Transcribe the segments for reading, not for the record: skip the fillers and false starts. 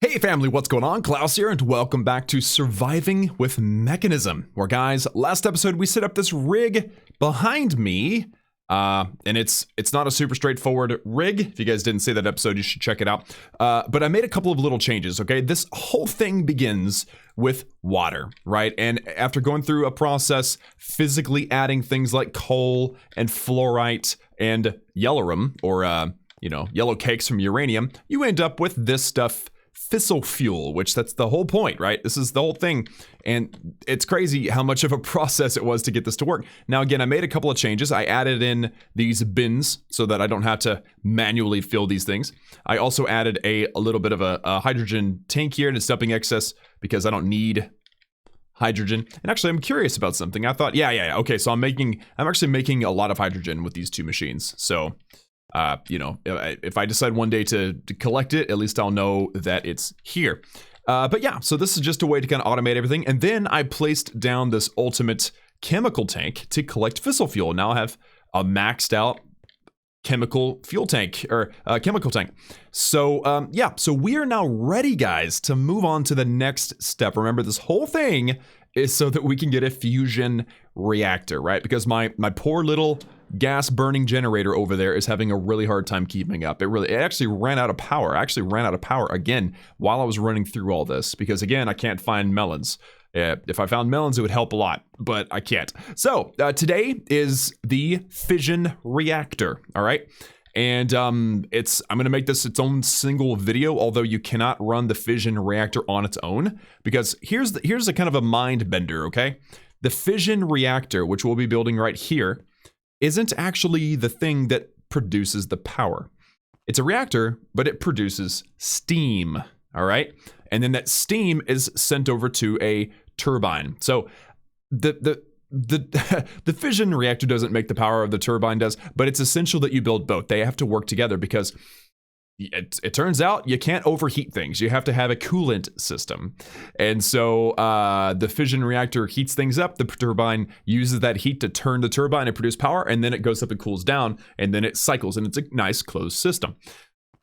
Hey family, what's going on? Klaus here, and welcome back to Surviving with Mekanism, where guys, last episode we set up this rig behind me, and it's not a super straightforward rig. If you guys didn't see that episode, you should check it out. But I made a couple of little changes, okay? This whole thing begins with water, right? And after going through a process, physically adding things like coal and fluorite and yellowrum, or yellow cakes from uranium, you end up with this stuff, fissile fuel, which that's the whole point, right? This is the whole thing. And it's crazy how much of a process it was to get this to work. Now, again, I made a couple of changes. I added in these bins so that I don't have to manually fill these things. I also added a little bit of a hydrogen tank here to dumping excess because I don't need hydrogen. And actually, I'm curious about something. I thought, okay, so I'm actually making a lot of hydrogen with these two machines. So if I decide one day to collect it, at least I'll know that it's here. But yeah, so this is just a way to kind of automate everything. And then I placed down this ultimate chemical tank to collect fissile fuel. Now I have a maxed out chemical fuel tank, or chemical tank. So so we are now ready, guys, to move on to the next step. Remember, this whole thing is so that we can get a fusion reactor, right? Because my poor little gas burning generator over there is having a really hard time keeping up. It actually ran out of power. I actually ran out of power again while I was running through all this because, again, I can't find melons. If I found melons, it would help a lot, but I can't. So today is the Fission Reactor, all right? And I'm going to make this its own single video, although you cannot run the Fission Reactor on its own, because here's a kind of a mind bender, okay? The Fission Reactor, which we'll be building right here, isn't actually the thing that produces the power. It's a reactor, but it produces steam, all right? And then that steam is sent over to a turbine. So the fission reactor doesn't make the power, of the turbine does, but it's essential that you build both. They have to work together because it turns out you can't overheat things. You have to have a coolant system. And so the fission reactor heats things up. The turbine uses that heat to turn the turbine and produce power, and then it goes up and cools down, and then it cycles, and it's a nice closed system.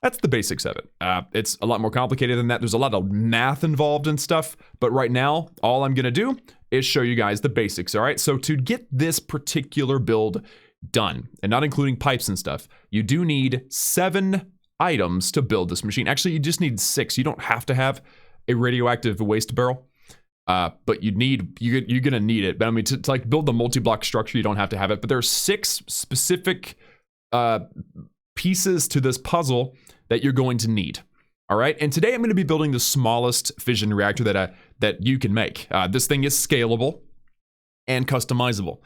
That's the basics of it. It's a lot more complicated than that. There's a lot of math involved and stuff, but right now, all I'm gonna do is show you guys the basics, all right? So to get this particular build done, and not including pipes and stuff, you do need 7 items to build this machine. Actually, you just need 6. You don't have to have a radioactive waste barrel, but you're gonna need it. But I mean, to like build the multi-block structure, you don't have to have it. But there are 6 specific pieces to this puzzle that you're going to need. All right, and today I'm going to be building the smallest fission reactor that you can make. This thing is scalable and customizable.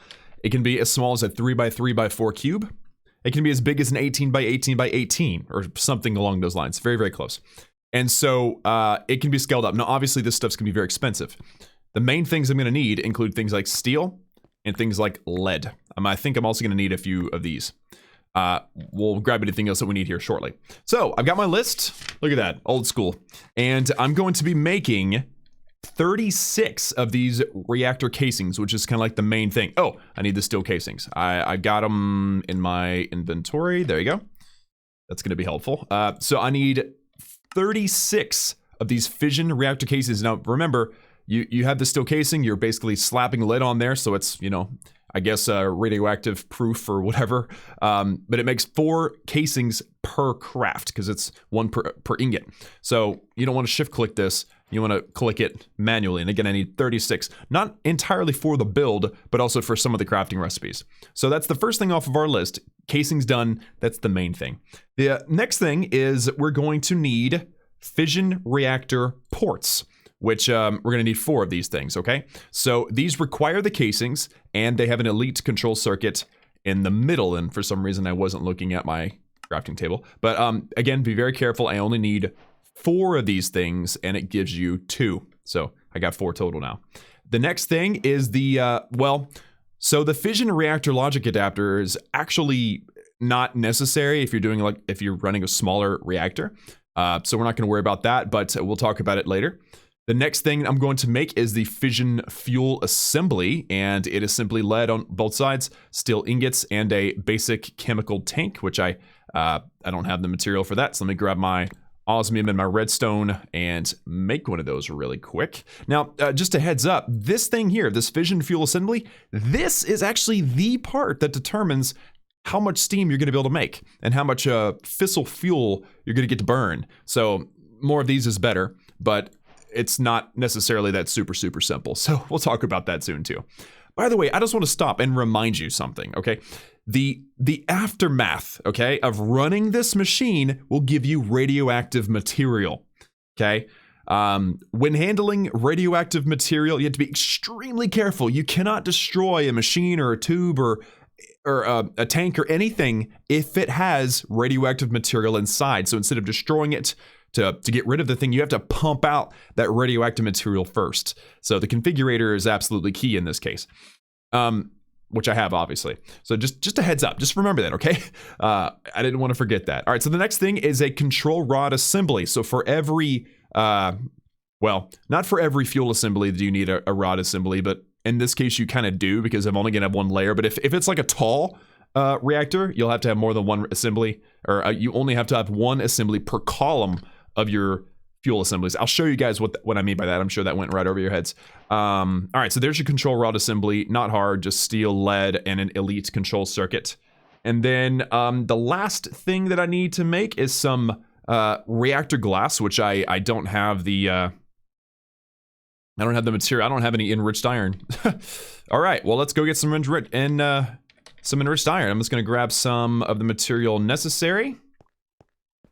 It can be as small as a 3x3x4 cube. It can be as big as an 18x18x18 or something along those lines. Very, very close. And so it can be scaled up. Now, obviously, this stuff's going to be very expensive. The main things I'm going to need include things like steel and things like lead. I think I'm also going to need a few of these. We'll grab anything else that we need here shortly. So I've got my list. Look at that, old school. And I'm going to be making 36 of these reactor casings, which is kind of like the main thing. Oh, I need the steel casings. I got them in my inventory. There you go. That's going to be helpful. So I need 36 of these fission reactor casings. Now, remember, you have the steel casing. You're basically slapping lead on there. So it's, I guess radioactive proof or whatever, but it makes 4 casings per craft because it's 1 per ingot. So you don't want to shift click this, you want to click it manually. And again, I need 36, not entirely for the build, but also for some of the crafting recipes. So that's the first thing off of our list. Casings done, that's the main thing. The next thing is we're going to need fission reactor ports, which we're going to need 4 of these things, okay? So these require the casings, and they have an elite control circuit in the middle, and for some reason I wasn't looking at my crafting table. But again, be very careful. I only need 4 of these things, and it gives you 2. So I got 4 total now. The next thing is the, so the fission reactor logic adapter is actually not necessary if you're running a smaller reactor. So we're not going to worry about that, but we'll talk about it later. The next thing I'm going to make is the fission fuel assembly, and it is simply lead on both sides, steel ingots, and a basic chemical tank, which I don't have the material for that, so let me grab my osmium and my redstone and make one of those really quick. Now, just a heads up, this thing here, this fission fuel assembly, this is actually the part that determines how much steam you're going to be able to make and how much fissile fuel you're going to get to burn. So more of these is better, but it's not necessarily that super simple. So we'll talk about that soon too. By the way, I just want to stop and remind you something, okay? The aftermath, okay, of running this machine will give you radioactive material, okay? When handling radioactive material, you have to be extremely careful. You cannot destroy a machine or a tube or a tank or anything if it has radioactive material inside. So instead of destroying it to get rid of the thing, you have to pump out that radioactive material first. So the configurator is absolutely key in this case. Which I have, obviously. So just a heads up. Just remember that, okay? I didn't want to forget that. All right, so the next thing is a control rod assembly. So for every, well, not for every fuel assembly do you need a rod assembly, but in this case you kind of do because I'm only going to have one layer. But if it's like a tall reactor, you'll have to have more than one assembly, or you only have to have one assembly per column of your fuel assemblies. I'll show you guys what I mean by that. I'm sure that went right over your heads. All right, so there's your control rod assembly. Not hard, just steel, lead, and an elite control circuit. And then the last thing that I need to make is some reactor glass, which I don't have the I don't have the material. I don't have any enriched iron. All right, well, let's go get some enriched iron. I'm just gonna grab some of the material necessary.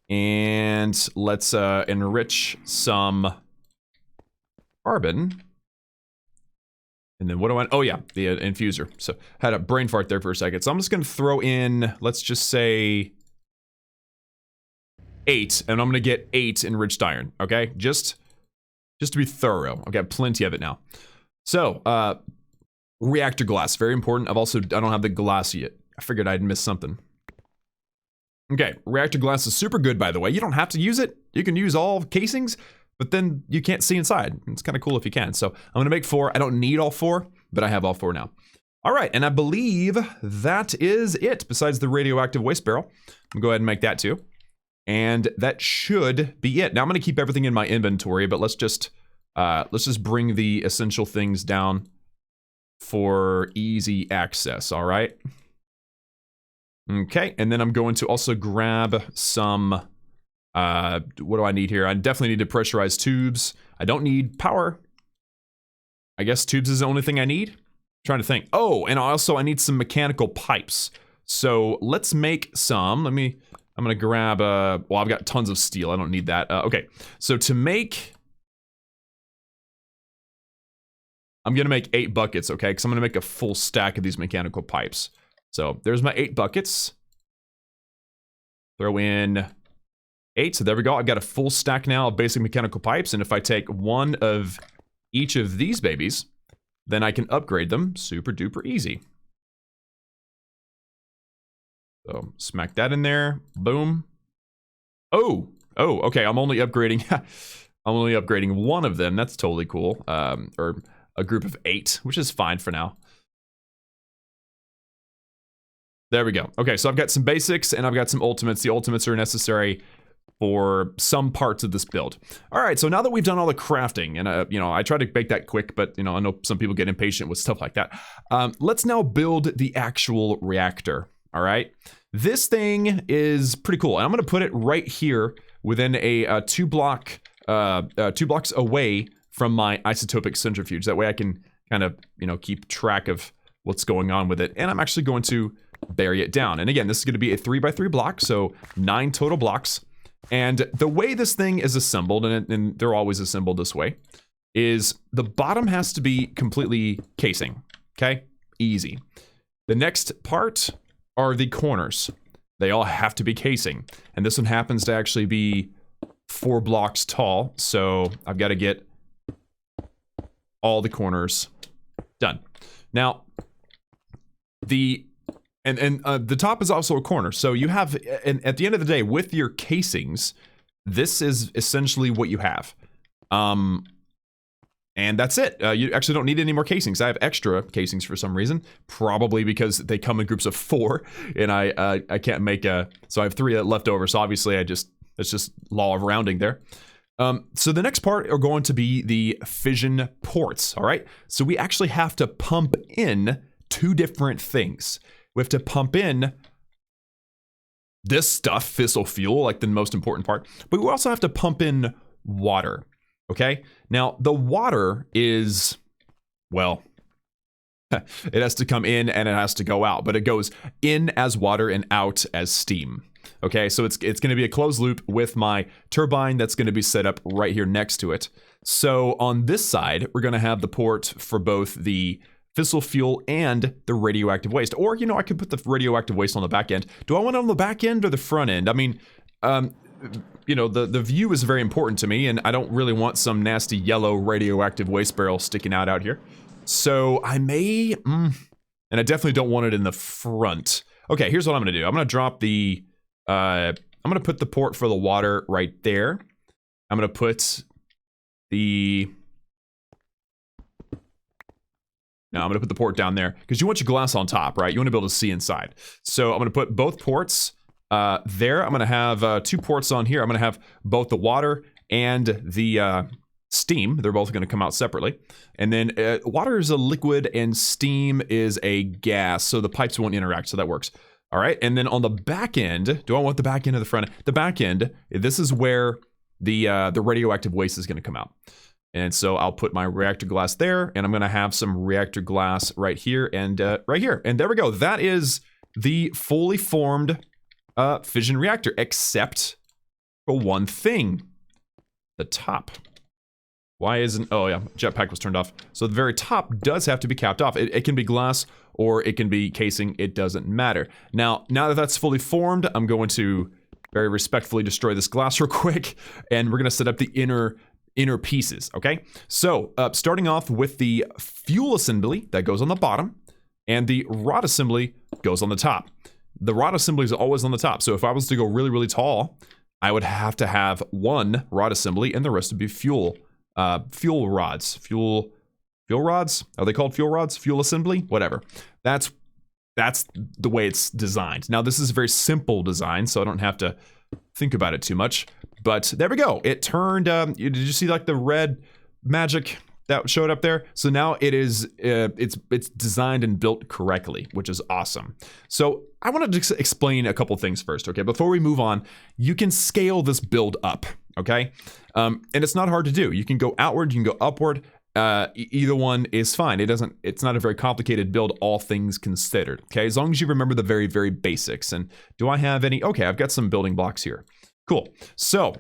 And let's enrich some carbon. And then what do I, oh yeah, the infuser. So had a brain fart there for a second. So I'm just gonna throw in, let's just say 8, and I'm gonna get 8 enriched iron, okay? Just to be thorough. I've got plenty of it now. So, reactor glass, very important. I don't have the glass yet. I figured I'd miss something. Okay, reactor glass is super good, by the way. You don't have to use it. You can use all casings, but then you can't see inside. It's kind of cool if you can. So I'm gonna make 4. I don't need all 4, but I have all 4 now. All right, and I believe that is it, besides the radioactive waste barrel. I'm gonna go ahead and make that too. And that should be it. Now I'm gonna keep everything in my inventory, but let's just bring the essential things down for easy access, all right? Okay, and then I'm going to also grab some, what do I need here? I definitely need to pressurize tubes. I don't need power. I guess tubes is the only thing I need. I'm trying to think. Oh, and also I need some mechanical pipes. So let's make some. I'm gonna grab, well, I've got tons of steel. I don't need that. Okay, so to make, I'm gonna make 8 buckets, okay? Because I'm gonna make a full stack of these mechanical pipes. So there's my 8 buckets. Throw in 8, so there we go. I've got a full stack now of basic mechanical pipes, and if I take one of each of these babies, then I can upgrade them super duper easy. So smack that in there, boom. Oh, okay, I'm only upgrading one of them. That's totally cool. Or a group of 8, which is fine for now. There we go. Okay, so I've got some basics and I've got some ultimates. The ultimates are necessary for some parts of this build. All right, so now that we've done all the crafting, and you know, I try to make that quick, but you know, I know some people get impatient with stuff like that. Let's now build the actual reactor. All right, this thing is pretty cool, and I'm gonna put it right here within a 2 blocks away from my isotopic centrifuge. That way I can kind of, you know, keep track of what's going on with it, and I'm actually going to bury it down. And again, this is going to be a 3x3 block, so 9 total blocks. And the way this thing is assembled, and they're always assembled this way, is the bottom has to be completely casing, okay? Easy. The next part are the corners. They all have to be casing. And this one happens to actually be 4 blocks tall, so I've got to get all the corners done. Now, the top is also a corner, so you have, and at the end of the day, with your casings, this is essentially what you have. And that's it. You actually don't need any more casings. I have extra casings for some reason, probably because they come in groups of 4, and I can't make a, so I have 3 left over, so obviously I just It's just law of rounding there. So the next part are going to be the fission ports, all right? So we actually have to pump in two different things. We have to pump in this stuff, fissile fuel, like the most important part, but we also have to pump in water, okay? Now, the water is, well, it has to come in and it has to go out, but it goes in as water and out as steam. Okay, so it's going to be a closed loop with my turbine that's going to be set up right here next to it. So on this side, we're going to have the port for both the fissile fuel and the radioactive waste. Or, you know, I could put the radioactive waste on the back end. Do I want it on the back end or the front end? I mean, you know, the view is very important to me, and I don't really want some nasty yellow radioactive waste barrel sticking out here. So I may, and I definitely don't want it in the front. Okay, here's what I'm going to do. I'm going to drop the, I'm going to put the port for the water right there. I'm going to put the, no, I'm going to put the port down there because you want your glass on top, right? You want to be able to see inside. So I'm going to put both ports there. I'm going to have 2 ports on here. I'm going to have both the water and the steam. They're both going to come out separately. And then water is a liquid and steam is a gas, so the pipes won't interact, so that works. All right, and then on the back end, do I want the back end or the front end? The back end, this is where the radioactive waste is going to come out. And so I'll put my reactor glass there, and I'm going to have some reactor glass right here and right here. And there we go. That is the fully formed fission reactor, except for one thing. The top. Why isn't, oh yeah, jetpack was turned off. So the very top does have to be capped off. It can be glass or it can be casing, it doesn't matter. Now that that's fully formed, I'm going to very respectfully destroy this glass real quick, and we're gonna set up the inner pieces, okay? So starting off with the fuel assembly that goes on the bottom, and the rod assembly goes on the top. The rod assembly is always on the top, so if I was to go really, really tall, I would have to have one rod assembly and the rest would be fuel rods. Fuel rods? Are they called fuel rods? Fuel assembly? Whatever. That's the way it's designed. Now, this is a very simple design, so I don't have to think about it too much. But there we go. It turned, did you see like the red magic that showed up there? So now it is, it's designed and built correctly, which is awesome. So I wanted to explain a couple things first, okay? Before we move on, you can scale this build up, okay? And it's not hard to do. You can go outward, you can go upward. Either one is fine. It's not a very complicated build, all things considered, okay? As long as you remember the very, very basics. And do I have any? Okay, I've got some building blocks here. Cool. So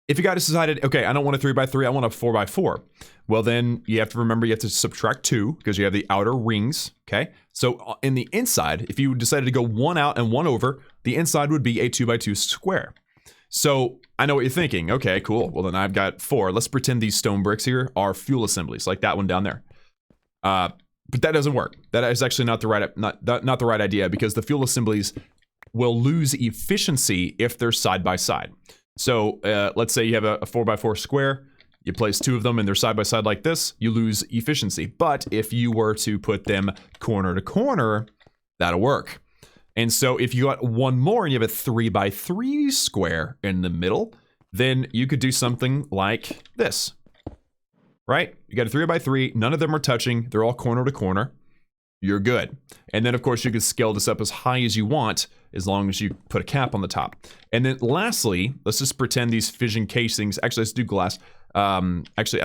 if you guys decided, okay, I don't want a 3x3, I want a 4x4. Well, then you have to remember you have to subtract 2 because you have the outer rings, okay? So in the inside, if you decided to go one out and one over, the inside would be a 2x2 square. So I know what you're thinking. Okay, cool. Well, then I've got 4. Let's pretend these stone bricks here are fuel assemblies, like that one down there. But that doesn't work. That is actually not the right idea because the fuel assemblies will lose efficiency if they're side by side. So let's say you have a 4x4 square. You place 2 of them and they're side by side like this. You lose efficiency. But if you were to put them corner to corner, that'll work. And so if you got one more and you have a 3x3 square in the middle, then you could do something like this, right? You got a 3x3, none of them are touching, they're all corner to corner, you're good. And then of course you can scale this up as high as you want, as long as you put a cap on the top. And then lastly, let's just pretend these fission casings, actually let's do glass. Actually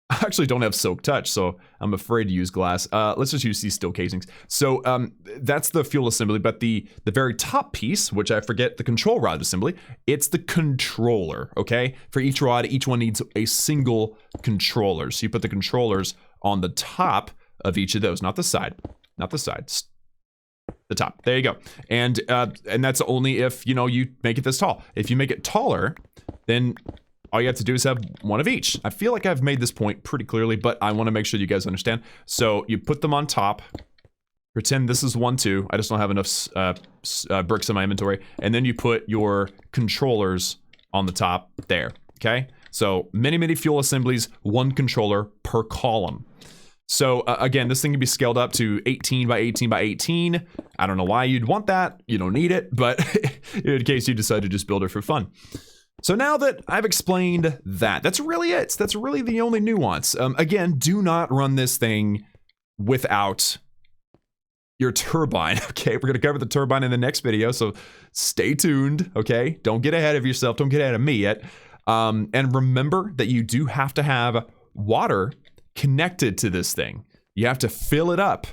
I actually don't have silk touch, so I'm afraid to use glass. Let's just use these steel casings. So that's the fuel assembly, but the very top piece, which I forget, the control rod assembly, it's the controller, okay? For each rod, each one needs a single controller. So you put the controllers on the top of each of those, not the side, not the sides. The top, there you go. And that's only if, you know, you make it this tall. If you make it taller, then all you have to do is have one of each. I feel like I've made this point pretty clearly, but I want to make sure you guys understand. So you put them on top, pretend this is 1, 2. I just don't have enough bricks in my inventory. And then you put your controllers on the top there, okay? So many, many fuel assemblies, one controller per column. So again, this thing can be scaled up to 18 by 18 by 18. I don't know why you'd want that. You don't need it, but in case you decide to just build it for fun. So now that I've explained that, that's really it. That's really the only nuance. Again, do not run this thing without your turbine. Okay, we're going to cover the turbine in the next video, so stay tuned, okay? Don't get ahead of yourself. Don't get ahead of me yet. And remember that you do have to have water connected to this thing. You have to fill it up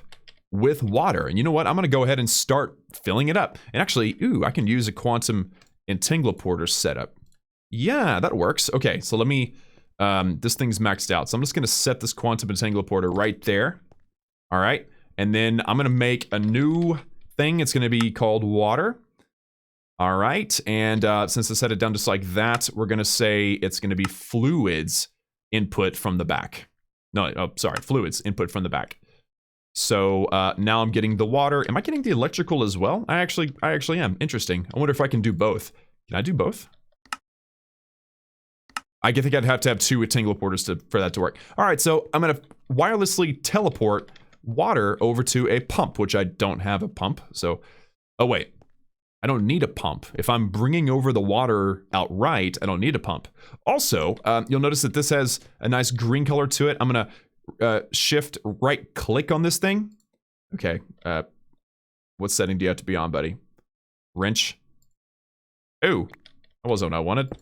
with water. And you know what? I'm going to go ahead and start filling it up. And actually, ooh, I can use a quantum entangleporter setup. Yeah, that works. Okay, so let me, this thing's maxed out. So I'm just going to set this quantum entangleporter right there. All right. And then I'm going to make a new thing. It's going to be called water. All right. And since I set it down just like that, we're going to say it's going to be fluids input from the back. No, oh, sorry, fluids input from the back. So now I'm getting the water. Am I getting the electrical as well? I actually am. Interesting. I wonder if I can do both. Can I do both? I think I'd have to have two entangleporters for that to work. All right, so I'm going to wirelessly teleport water over to a pump, which I don't have a pump. So, oh wait, I don't need a pump. If I'm bringing over the water outright, I don't need a pump. Also, you'll notice that this has a nice green color to it. I'm going to shift right click on this thing. Okay, what setting do you have to be on, buddy? Wrench. Oh, that wasn't what I wanted.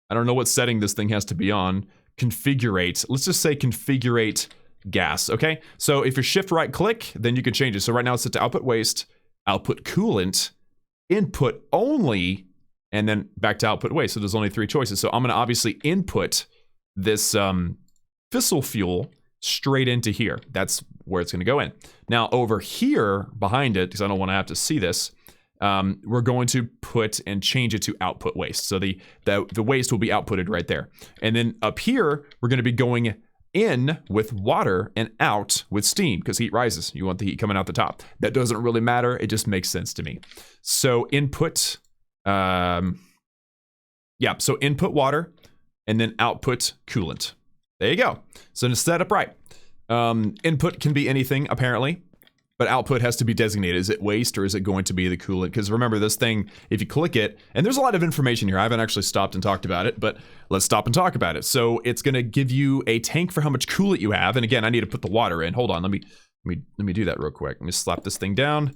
I don't know what setting this thing has to be on. Configurate. Let's just say configurate gas, okay? So if you shift right click, then you can change it. So right now it's set to output waste, output coolant, input only, and then back to output waste. So there's only three choices. So I'm going to obviously input this fissile fuel straight into here. That's where it's going to go in. Now over here behind it, because I don't want to have to see this, we're going to put and change it to output waste. So the waste will be outputted right there. And then up here, we're going to be going in with water and out with steam because heat rises. You want the heat coming out the top. That doesn't really matter. It just makes sense to me. So input, so input water and then output coolant. There you go. So to set up right. Input can be anything apparently. But output has to be designated. Is it waste or is it going to be the coolant? Because remember this thing, if you click it, and there's a lot of information here. I haven't actually stopped and talked about it, but let's stop and talk about it. So it's going to give you a tank for how much coolant you have. And again, I need to put the water in. Hold on, let me do that real quick. Let me slap this thing down,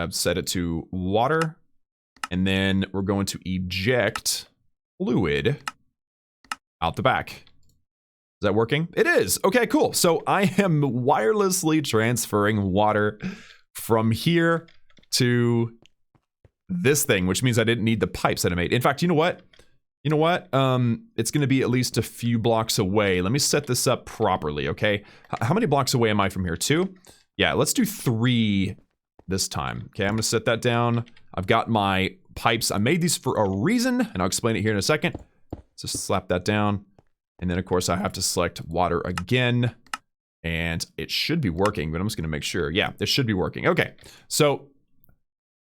set it to water, and then we're going to eject fluid out the back. Is that working? It is. Okay, cool. So I am wirelessly transferring water from here to this thing, which means I didn't need the pipes that I made. In fact, you know what? It's going to be at least a few blocks away. Let me set this up properly, okay? How many blocks away am I from here? 2? Yeah, let's do 3 this time. Okay, I'm going to set that down. I've got my pipes. I made these for a reason, and I'll explain it here in a second. Just slap that down. And then, of course, I have to select water again. And it should be working, but I'm just going to make sure. Yeah, this should be working. Okay, so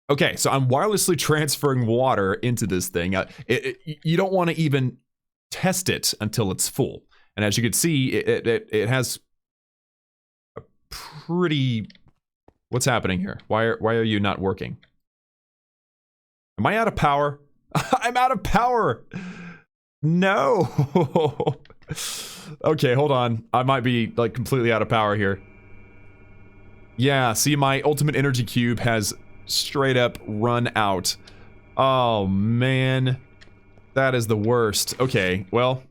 I'm wirelessly transferring water into this thing. You don't want to even test it until it's full. And as you can see, it has a pretty... What's happening here? Why are you not working? Am I out of power? I'm out of power! No. Okay, hold on. I might be like completely out of power here. Yeah, see, my ultimate energy cube has straight up run out. Oh man, that is the worst. Okay, well,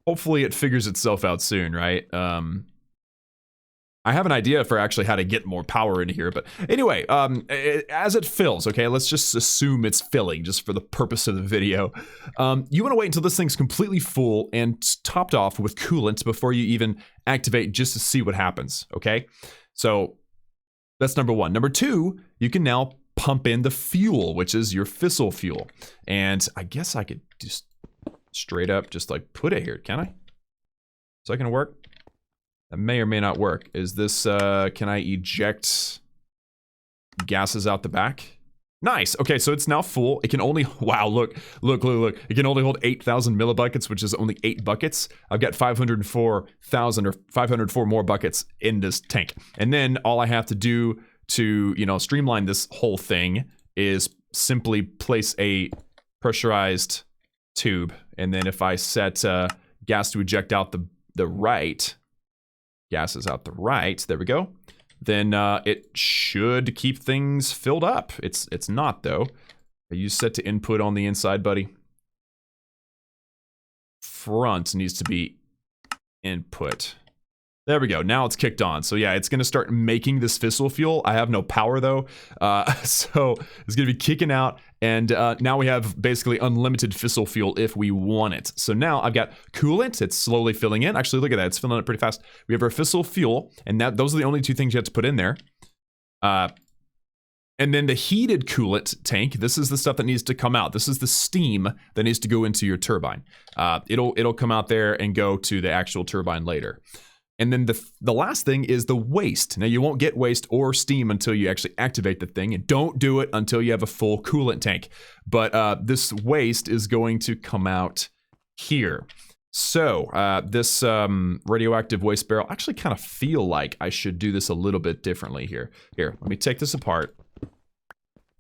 hopefully it figures itself out soon, right? I have an idea for actually how to get more power into here, but anyway, as it fills, okay, let's just assume it's filling just for the purpose of the video. You want to wait until this thing's completely full and topped off with coolant before you even activate just to see what happens, okay? So that's number 1. Number 2, you can now pump in the fuel, which is your fissile fuel. And I guess I could just straight up just like put it here, can I? Is that gonna work? That may or may not work. Is this, can I eject gases out the back? Nice. Okay, so it's now full. It can only, wow, look. It can only hold 8,000 millibuckets, which is only 8 buckets. I've got 504,000 or 504 more buckets in this tank. And then all I have to do to, you know, streamline this whole thing is simply place a pressurized tube. And then if I set gas to eject out the right, gas is out the right, there we go. Then it should keep things filled up. It's not though. Are you set to input on the inside, buddy? Front needs to be input. There we go. Now it's kicked on. So yeah, it's going to start making this fissile fuel. I have no power though. So it's going to be kicking out. And now we have basically unlimited fissile fuel if we want it. So now I've got coolant. It's slowly filling in. Actually, look at that. It's filling up pretty fast. We have our fissile fuel. And those are the only two things you have to put in there. And then the heated coolant tank. This is the stuff that needs to come out. This is the steam that needs to go into your turbine. It'll come out there and go to the actual turbine later. And then the last thing is the waste. Now, you won't get waste or steam until you actually activate the thing. And don't do it until you have a full coolant tank. But this waste is going to come out here. So this radioactive waste barrel, I actually kind of feel like I should do this a little bit differently here. Here, let me take this apart.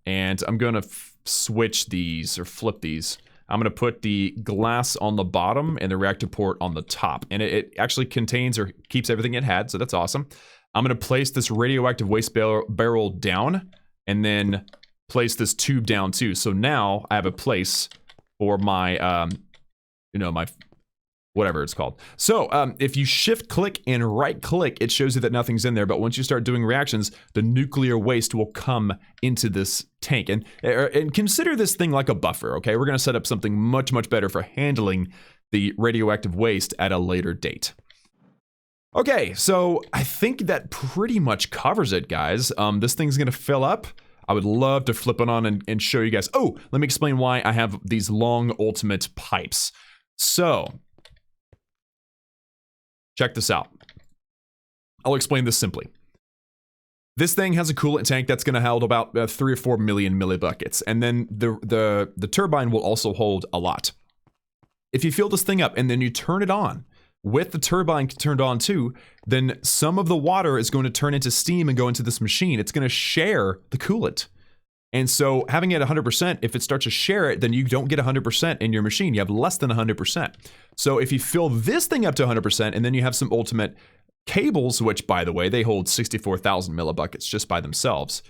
And I'm going to switch these or flip these. I'm going to put the glass on the bottom and the reactor port on the top. And it actually contains or keeps everything it had, so that's awesome. I'm going to place this radioactive waste barrel down and then place this tube down too. So now I have a place for my, my whatever it's called. So if you shift click and right click, it shows you that nothing's in there. But once you start doing reactions, the nuclear waste will come into this tank. And consider this thing like a buffer, okay? We're going to set up something much, much better for handling the radioactive waste at a later date. Okay, so I think that pretty much covers it, guys. This thing's going to fill up. I would love to flip it on and show you guys. Oh, let me explain why I have these long ultimate pipes. So check this out. I'll explain this simply. This thing has a coolant tank that's going to hold about 3 or 4 million millibuckets, and then the turbine will also hold a lot. If you fill this thing up and then you turn it on, with the turbine turned on too, then some of the water is going to turn into steam and go into this machine. It's going to share the coolant. And so having it 100%, if it starts to share it, then you don't get 100% in your machine. You have less than 100%. So if you fill this thing up to 100% and then you have some ultimate cables, which by the way, they hold 64,000 millibuckets just by themselves.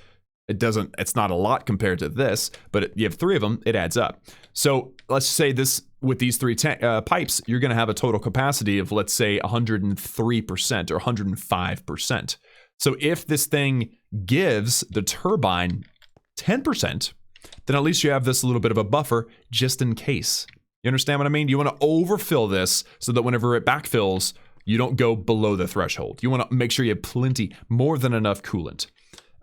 It's not a lot compared to this, but you have 3 of them, it adds up. So let's say this, with these 3 pipes, you're going to have a total capacity of, let's say, 103% or 105%. So if this thing gives the turbine 10%, then at least you have this little bit of a buffer just in case. You understand what I mean? You want to overfill this so that whenever it backfills, you don't go below the threshold. You want to make sure you have plenty, more than enough coolant.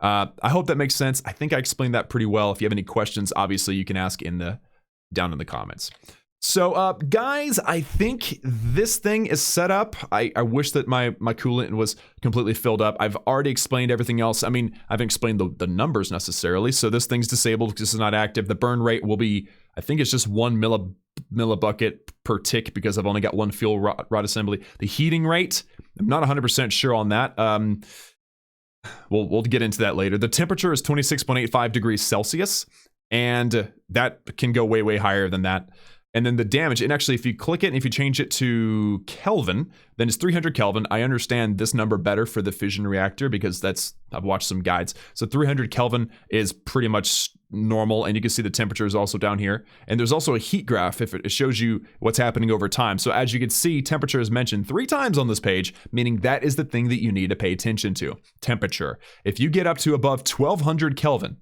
I hope that makes sense. I think I explained that pretty well. If you have any questions, obviously you can ask down in the comments. So guys, I think this thing is set up. I wish that my coolant was completely filled up. I've already explained everything else. I mean, I haven't explained the numbers necessarily. So this thing's disabled because it's not active. The burn rate will be, I think it's just 1 millibucket per tick because I've only got 1 fuel rod assembly. The heating rate, I'm not 100% sure on that. We'll get into that later. The temperature is 26.85 degrees Celsius, and that can go way, way higher than that. And then the damage, and actually if you click it and if you change it to Kelvin, then it's 300 Kelvin. I understand this number better for the fission reactor because I've watched some guides. So 300 Kelvin is pretty much normal, and you can see the temperature is also down here. And there's also a heat graph if it shows you what's happening over time. So as you can see, temperature is mentioned 3 times on this page, meaning that is the thing that you need to pay attention to, temperature. If you get up to above 1200 Kelvin,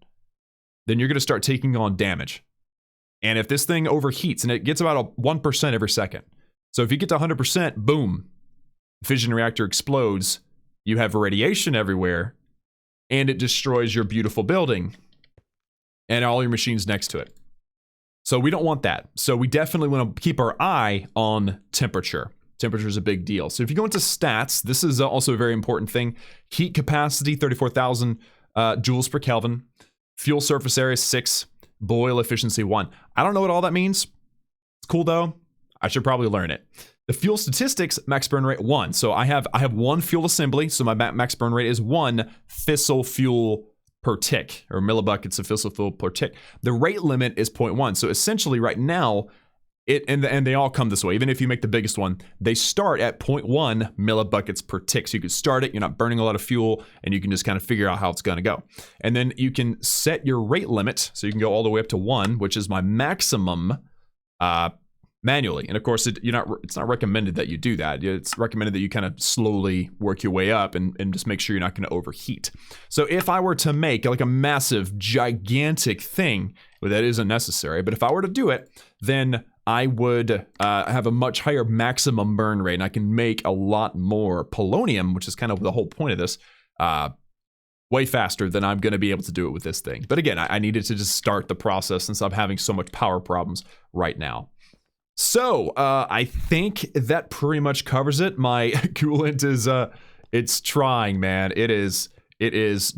then you're going to start taking on damage. And if this thing overheats, and it gets about 1% every second. So if you get to 100%, boom, the fission reactor explodes, you have radiation everywhere, and it destroys your beautiful building and all your machines next to it. So we don't want that. So we definitely want to keep our eye on temperature. Temperature is a big deal. So if you go into stats, this is also a very important thing. Heat capacity, 34,000 joules per Kelvin. Fuel surface area 6, boil efficiency 1. I don't know what all that means. It's cool though. I should probably learn it. The fuel statistics, max burn rate 1. So I have 1 fuel assembly, so my max burn rate is 1 fissile fuel per tick, or millibuckets of fissile fuel per tick. The rate limit is 0.1. So essentially right now, and they all come this way. Even if you make the biggest one, they start at 0.1 millibuckets per tick. So you can start it, you're not burning a lot of fuel, and you can just kind of figure out how it's going to go. And then you can set your rate limit, so you can go all the way up to 1, which is my maximum manually. And of course, it's not recommended that you do that. It's recommended that you kind of slowly work your way up and just make sure you're not going to overheat. So if I were to make like a massive, gigantic thing, well, that isn't necessary, but if I were to do it, then I would have a much higher maximum burn rate, and I can make a lot more polonium, which is kind of the whole point of this, way faster than I'm going to be able to do it with this thing. But again, I needed to just start the process since I'm having so much power problems right now. So I think that pretty much covers it. My coolant is, it's trying, man. It is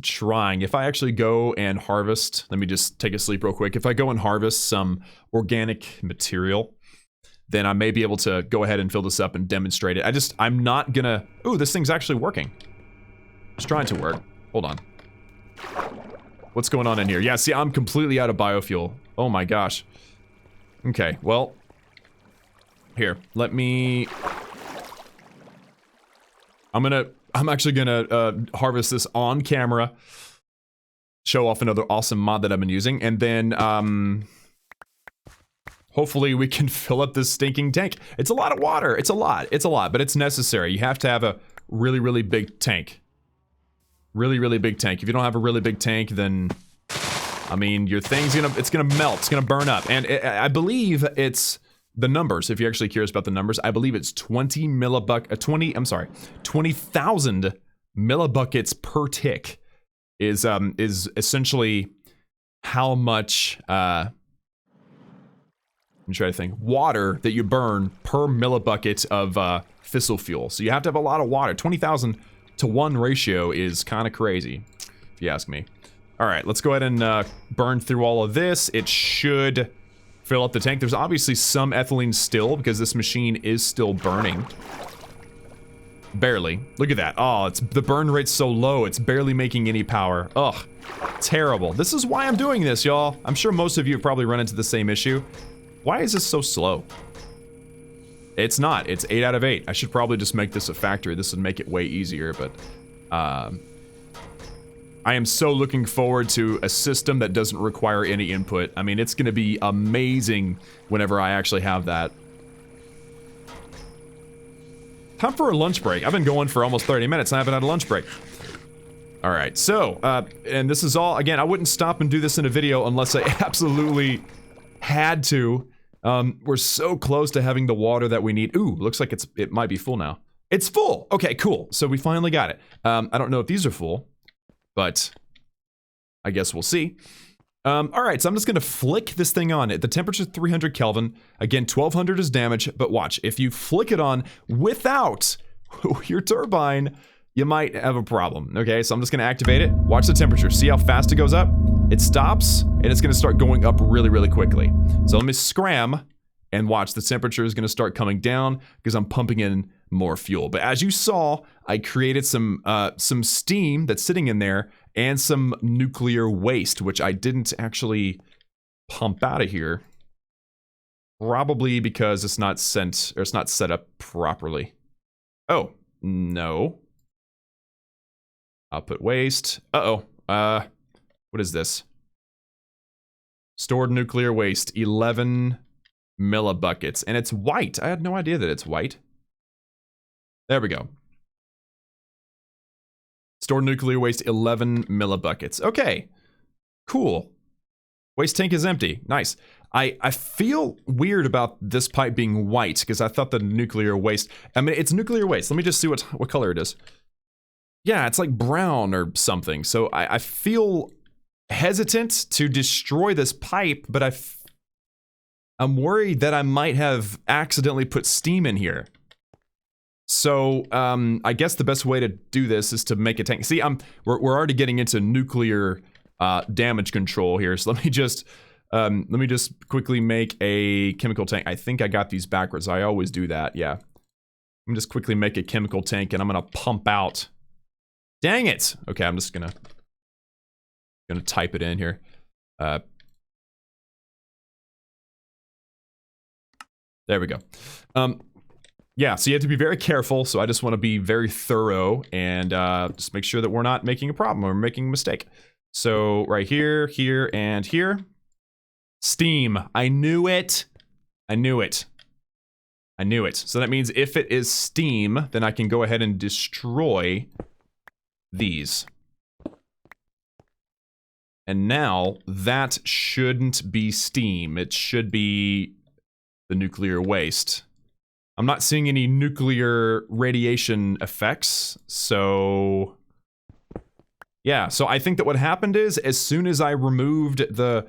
trying. If I actually go and harvest, let me just take a sleep real quick. If I go and harvest some organic material, then I may be able to go ahead and fill this up and demonstrate it. I'm not gonna, ooh, this thing's actually working. It's trying to work. Hold on. What's going on in here? Yeah, see, I'm completely out of biofuel. Oh my gosh. Okay, well, here, let me, I'm actually gonna harvest this on camera, show off another awesome mod that I've been using, and then hopefully we can fill up this stinking tank. It's a lot of water. It's a lot, but it's necessary. You have to have a really, really big tank. Really, really big tank. If you don't have a really big tank, then, I mean, your thing's it's gonna melt. It's gonna burn up. And I believe it's the numbers. If you're actually curious about the numbers, I believe it's 20,000 millibuckets per tick is essentially how much I'm trying to think, water that you burn per millibucket of fissile fuel. So you have to have a lot of water. 20,000 to 1 ratio is kind of crazy, if you ask me. All right, let's go ahead and burn through all of this. It should fill up the tank. There's obviously some ethylene still because this machine is still burning. Barely. Look at that. Oh, the burn rate's so low, it's barely making any power. Ugh, terrible. This is why I'm doing this, y'all. I'm sure most of you have probably run into the same issue. Why is this so slow? It's not. It's 8 out of 8. I should probably just make this a factory. This would make it way easier, but I am so looking forward to a system that doesn't require any input. I mean, it's going to be amazing whenever I actually have that. Time for a lunch break. I've been going for almost 30 minutes and I haven't had a lunch break. All right, so, and this is all, again, I wouldn't stop and do this in a video unless I absolutely had to. We're so close to having the water that we need. Ooh, looks like it might be full now. It's full. Okay, cool. So we finally got it. I don't know if these are full, but I guess we'll see. All right, so I'm just gonna flick this thing on. The temperature's 300 Kelvin. Again, 1200 is damage, but watch, if you flick it on without your turbine, you might have a problem. Okay, so I'm just gonna activate it. Watch the temperature, see how fast it goes up? It stops, and it's gonna start going up really, really quickly. So let me scram, and watch, the temperature is gonna start coming down because I'm pumping in more fuel. But as you saw, I created some steam that's sitting in there and some nuclear waste, which I didn't actually pump out of here. Probably because it's not sent, or it's not set up properly. Oh, no. Output waste. Uh-oh. What is this? Stored nuclear waste, 11 millibuckets. And it's white. I had no idea that it's white. There we go. Stored nuclear waste, 11 millibuckets. Okay, cool. Waste tank is empty. Nice. I feel weird about this pipe being white because I thought the nuclear waste, I mean, it's nuclear waste. Let me just see what color it is. Yeah, it's like brown or something. So I feel hesitant to destroy this pipe, but I'm worried that I might have accidentally put steam in here. So, I guess the best way to do this is to make a tank. See, we're already getting into nuclear damage control here. So let me just quickly make a chemical tank. I think I got these backwards. I always do that. Yeah. Let me just quickly make a chemical tank, and I'm gonna pump out. Dang it. Okay, I'm just gonna type it in here. There we go. Yeah, so you have to be very careful, so I just want to be very thorough and just make sure that we're not making a problem or making a mistake. So right here, here, and here. Steam. I knew it. I knew it. I knew it. So that means if it is steam, then I can go ahead and destroy these. And now that shouldn't be steam. It should be the nuclear waste. I'm not seeing any nuclear radiation effects, so yeah. So I think that what happened is, as soon as I removed the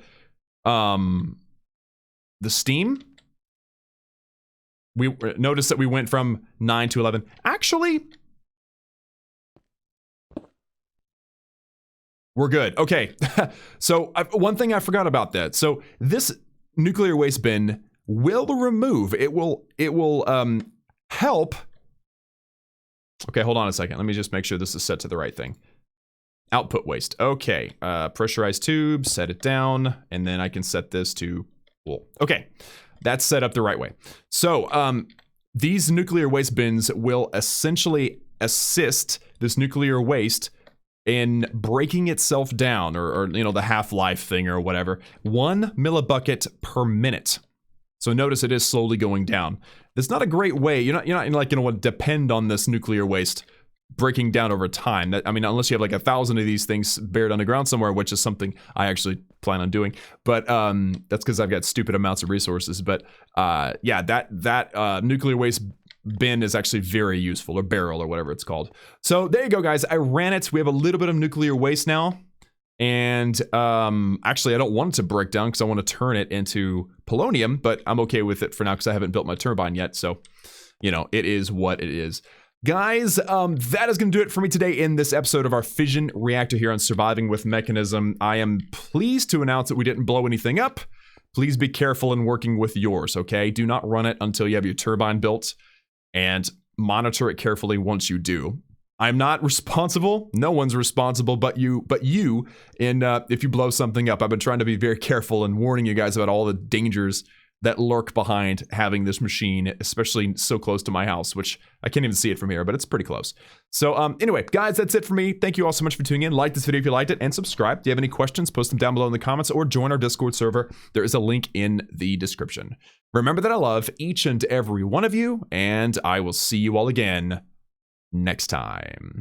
steam, we noticed that we went from 9 to 11. Actually, we're good. Okay. So one thing I forgot about that. So this nuclear waste bin will remove. It will help. Okay, hold on a second. Let me just make sure this is set to the right thing. Output waste. Okay. Pressurized tube, set it down, and then I can set this to full. Okay. That's set up the right way. So these nuclear waste bins will essentially assist this nuclear waste in breaking itself down, or you know, the half-life thing or whatever. 1 millibucket per minute. So notice it is slowly going down. It's not a great way. You're not like gonna want to depend on this nuclear waste breaking down over time. I mean, unless you have like 1,000 of these things buried underground somewhere, which is something I actually plan on doing. But that's because I've got stupid amounts of resources. But yeah, that nuclear waste bin is actually very useful, or barrel, or whatever it's called. So there you go, guys. I ran it. We have a little bit of nuclear waste now. And actually, I don't want it to break down because I want to turn it into polonium, but I'm okay with it for now because I haven't built my turbine yet. So, you know, it is what it is. Guys, that is going to do it for me today in this episode of our Fission Reactor here on Surviving with Mekanism. I am pleased to announce that we didn't blow anything up. Please be careful in working with yours, okay? Do not run it until you have your turbine built, and monitor it carefully once you do. I'm not responsible. No one's responsible but you. And if you blow something up, I've been trying to be very careful and warning you guys about all the dangers that lurk behind having this machine, especially so close to my house, which I can't even see it from here, but it's pretty close. So anyway, guys, that's it for me. Thank you all so much for tuning in. Like this video if you liked it, and subscribe. Do you have any questions? Post them down below in the comments, or join our Discord server. There is a link in the description. Remember that I love each and every one of you, and I will see you all again next time.